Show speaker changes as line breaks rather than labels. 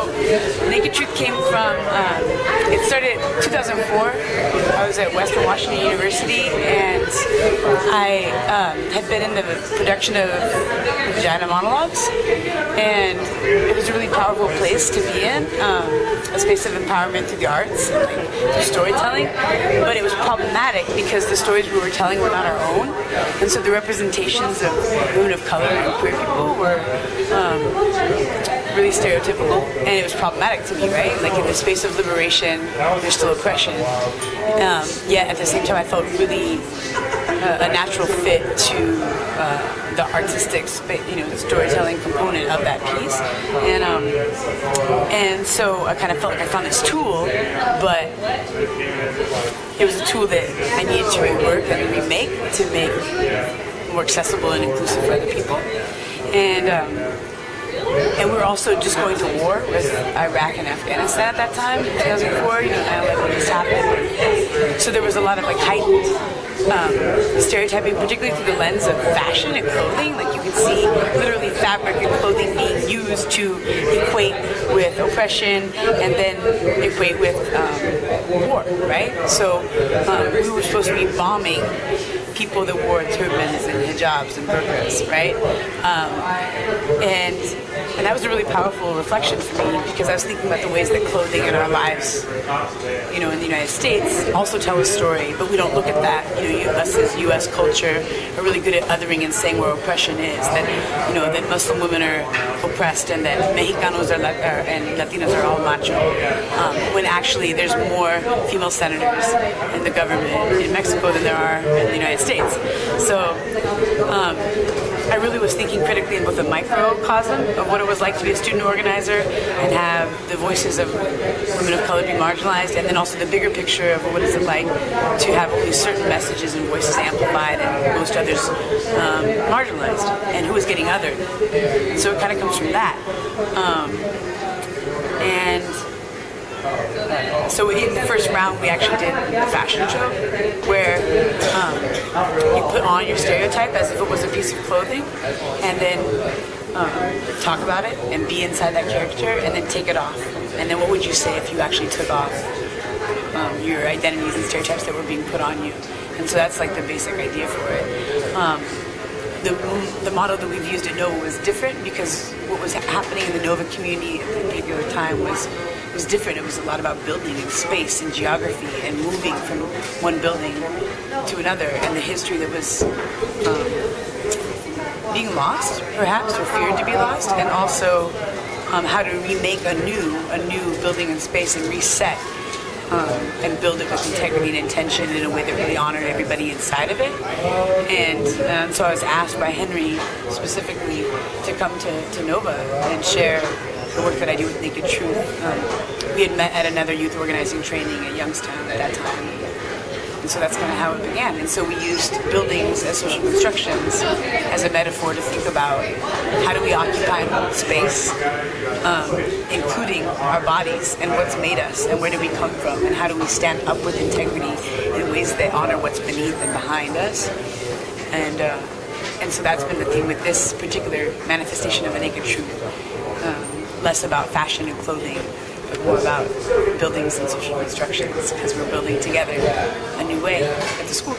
So Naked Truth came from, it started in 2004. I was at Western Washington University, and I had been in the production of Vagina Monologues, and it was a really powerful place to be in, a space of empowerment through the arts and through storytelling. But it was problematic because the stories we were telling were not our own, and so the representations of women of color and queer people were really stereotypical, and it was problematic to me, right? Like in the space of liberation, there's still oppression. Yet at the same time, I felt really a natural fit to the artistic, storytelling component of that piece, and so I kind of felt like I found this tool, but it was a tool that I needed to rework and remake to make more accessible and inclusive for other people, and we were also just going to war with Iraq and Afghanistan at that time, in 2004, 9/11 just happened. So there was a lot of heightened stereotyping, particularly through the lens of fashion and clothing. Like you could see literally fabric and clothing being used to equate with oppression and then equate with war, right? So we were supposed to be bombing people that wore turbans and hijabs and burqas, right? And that was a really powerful reflection for me, because I was thinking about the ways that clothing in our lives, in the United States also tell a story, but we don't look at that. Us as U.S. culture are really good at othering and saying where oppression is, that that Muslim women are oppressed and that Mexicanos and Latinos are all macho, when actually there's more female senators in the government in Mexico than there are in the United States. So I really was thinking critically in both a microcosm of what it was like to be a student organizer and have the voices of women of color be marginalized, and then also the bigger picture of what is it like to have only certain messages and voices amplified and most others marginalized, and who is getting othered. And so it kind of comes from that. So in the first round, we actually did a fashion show where you put on your stereotype as if it was a piece of clothing, and then talk about it and be inside that character, and then take it off. And then what would you say if you actually took off your identities and stereotypes that were being put on you? And so that's like the basic idea for it. The model that we've used at Nova was different because what was happening in the Nova community at that particular time was different. It was a lot about building and space and geography and moving from one building to another, and the history that was being lost, perhaps, or feared to be lost, and also how to remake a new building and space and reset and build it with integrity and intention in a way that really honored everybody inside of it. And so I was asked by Henry specifically to come to Nova and share the work that I do with Naked Truth. We had met at another youth organizing training at Youngstown at that time. And so that's kind of how it began. And so we used buildings as social constructions as a metaphor to think about how do we occupy and hold space, including our bodies and what's made us and where do we come from and how do we stand up with integrity in ways that honor what's beneath and behind us. And so that's been the theme with this particular manifestation of the Naked Truth. Less about fashion and clothing, but more about buildings and social constructions, because we're building together a new way at the school.